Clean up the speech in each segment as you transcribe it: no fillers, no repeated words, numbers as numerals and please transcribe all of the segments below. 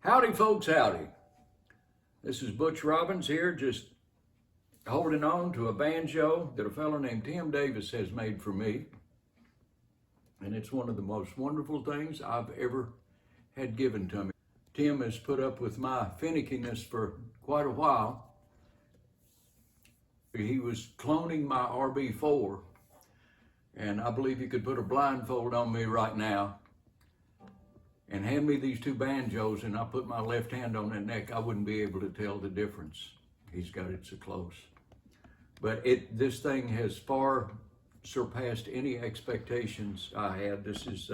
Howdy folks, howdy. This is Butch Robbins here, just holding on to a banjo that a fellow named Tim Davis has made for me. And it's one of the most wonderful things I've ever had given to me. Tim has put up with my finickiness for quite a while. He was cloning my RB4, and I believe he could put a blindfold on me right now and hand me these two banjos, and I put my left hand on that neck, I wouldn't be able to tell the difference. He's got it so close. But this thing has far surpassed any expectations I had. This is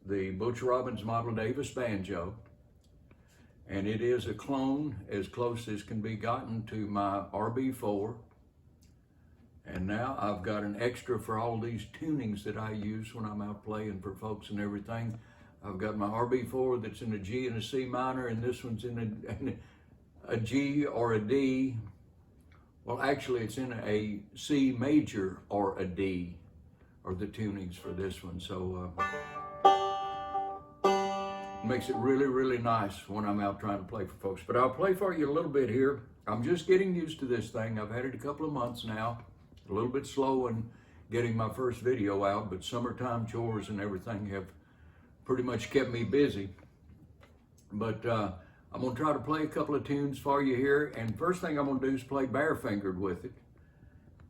the Butch Robbins Model Davis banjo, and it is a clone as close as can be gotten to my RB4. And now I've got an extra for all these tunings that I use when I'm out playing for folks and everything. I've got my RB4 that's in a G and a C minor, and this one's in a G or a D. Well, actually, it's in a C major or a D, are the tunings for this one. So it makes it really, really nice when I'm out trying to play for folks. But I'll play for you a little bit here. I'm just getting used to this thing. I've had it a couple of months now. A little bit slow in getting my first video out, but summertime chores and everything have pretty much kept me busy. But I'm gonna try to play a couple of tunes for you here. And first thing I'm gonna do is play bare-fingered with it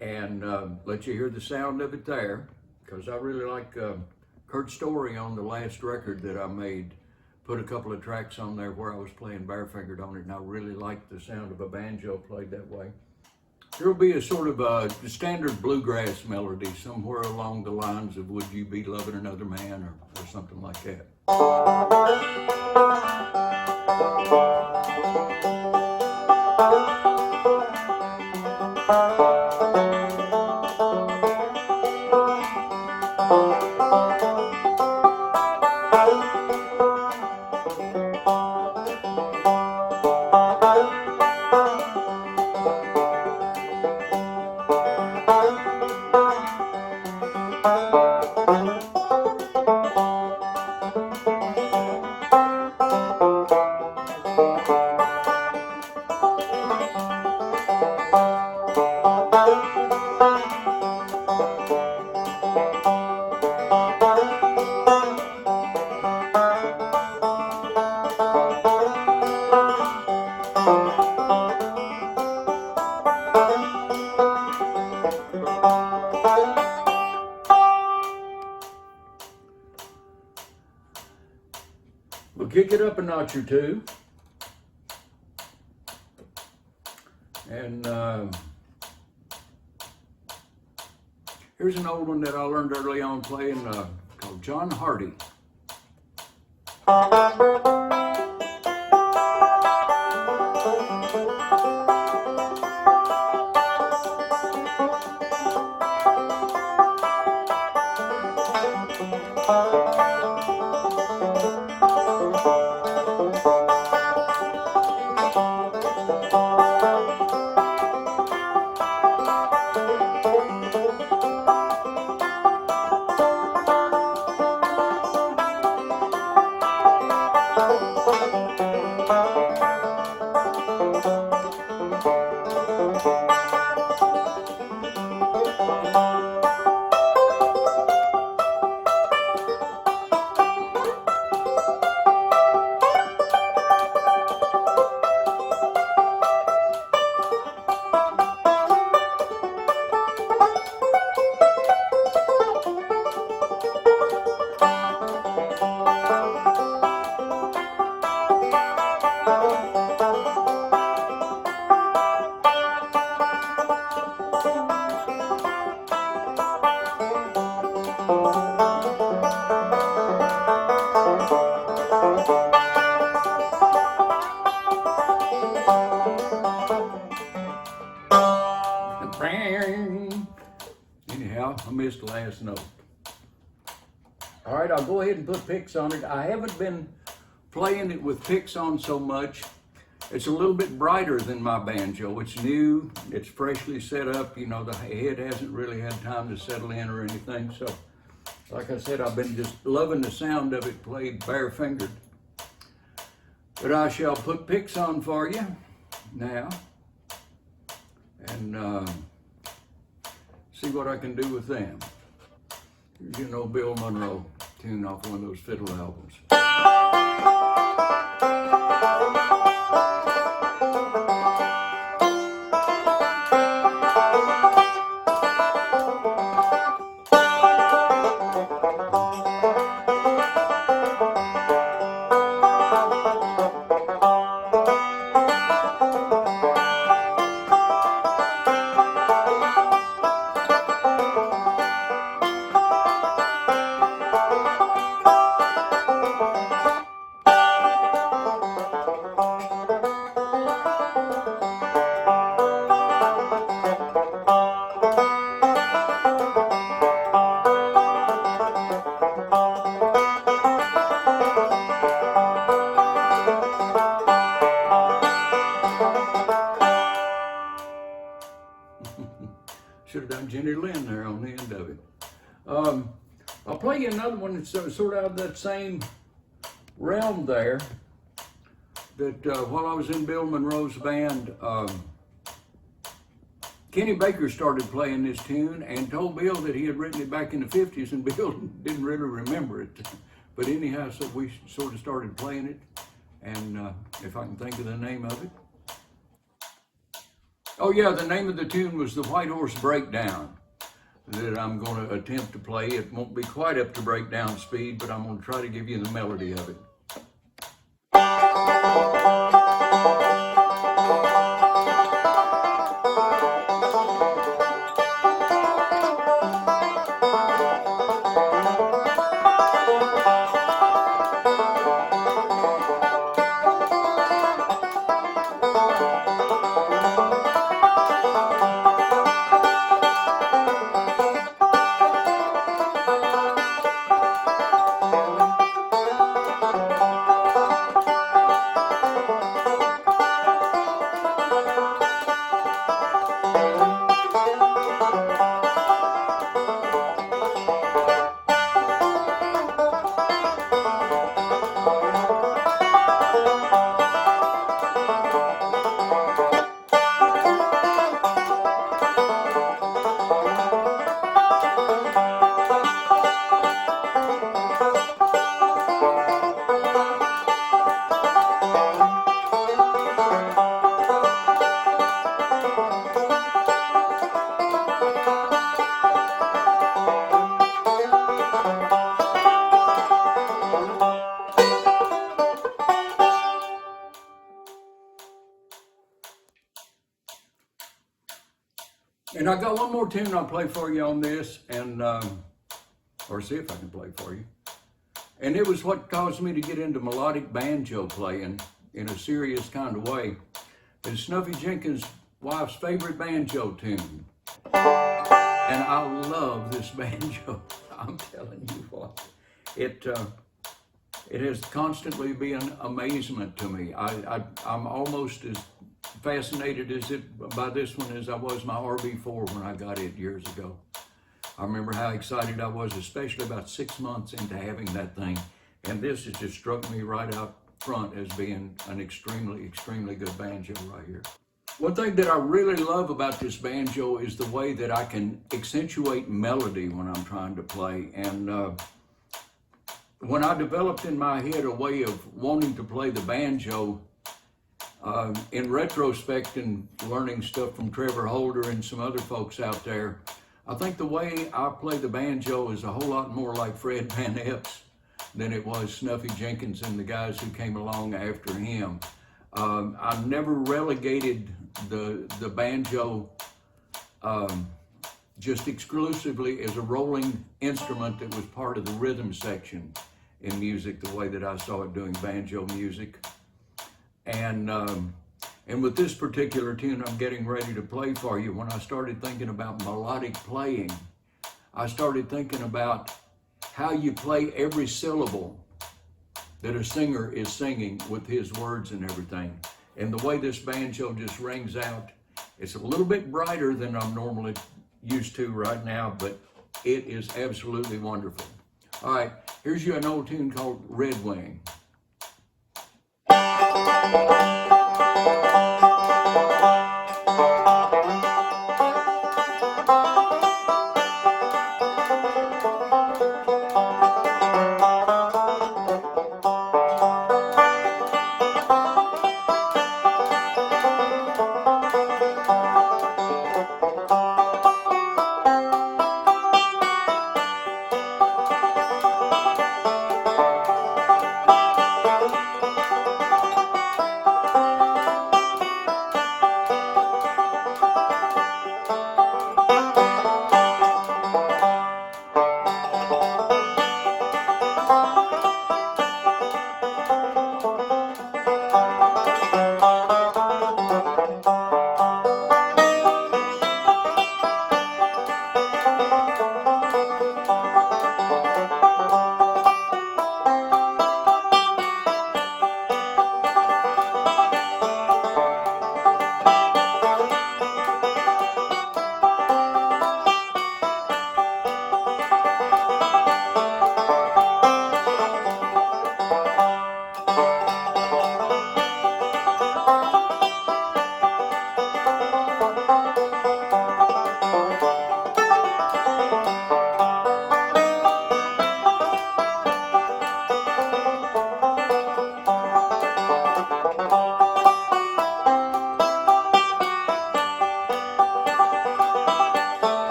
and let you hear the sound of it there, because I really like Kurt Story on the last record that I made. Put a couple of tracks on there where I was playing bare-fingered on it, and I really like the sound of a banjo played that way. There'll be a sort of a standard bluegrass melody somewhere along the lines of Would You Be Loving Another Man, or something like that. We'll kick it up a notch or two. And here's an old one that I learned early on playing called John Hardy. Anyhow, I missed the last note. All right, I'll go ahead and put picks on it. I haven't been playing it with picks on so much. It's a little bit brighter than my banjo. It's new, it's freshly set up. You know, the head hasn't really had time to settle in or anything. So, like I said, I've been just loving the sound of it played bare-fingered. But I shall put picks on for you now and see what I can do with them. Here's your old Bill Monroe tune off one of those fiddle albums. Should have done Jenny Lynn there on the end of it. I'll play you another one that's sort of out of that same realm there. That while I was in Bill Monroe's band, Kenny Baker started playing this tune and told Bill that he had written it back in the 50s, and Bill didn't really remember it. But anyhow, so we sort of started playing it, and if I can think of the name of it. Oh yeah, the name of the tune was the White Horse Breakdown that I'm going to attempt to play. It won't be quite up to breakdown speed, but I'm going to try to give you the melody of it. And I got one more tune I'll play for you on this, and or see if I can play for you. And it was what caused me to get into melodic banjo playing in a serious kind of way. It's Snuffy Jenkins' wife's favorite banjo tune. And I love this banjo. I'm telling you what. It has constantly been amazement to me. I'm almost as fascinated by this one as I was my RB4 when I got it years ago. I remember how excited I was, especially about 6 months into having that thing. And this has just struck me right out front as being an extremely, extremely good banjo right here. One thing that I really love about this banjo is the way that I can accentuate melody when I'm trying to play. And when I developed in my head a way of wanting to play the banjo, in retrospect and learning stuff from Trevor Holder and some other folks out there, I think the way I play the banjo is a whole lot more like Fred Van Epps than it was Snuffy Jenkins and the guys who came along after him. I never relegated the banjo just exclusively as a rolling instrument that was part of the rhythm section in music, the way that I saw it doing banjo music. And with this particular tune I'm getting ready to play for you, when I started thinking about melodic playing, I started thinking about how you play every syllable that a singer is singing with his words and everything. And the way this banjo just rings out, it's a little bit brighter than I'm normally used to right now, but it is absolutely wonderful. All right, here's you an old tune called Red Wing.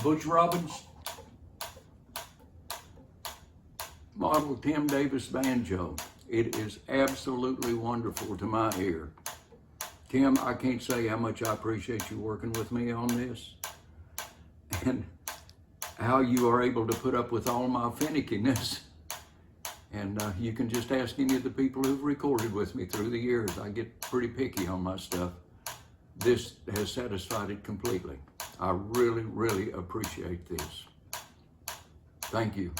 Butch Robbins model Tim Davis banjo. It is absolutely wonderful to my ear. Tim, I can't say how much I appreciate you working with me on this and how you are able to put up with all my finickiness. And you can just ask any of the people who've recorded with me through the years. I get pretty picky on my stuff. This has satisfied it completely. I really, really appreciate this. Thank you.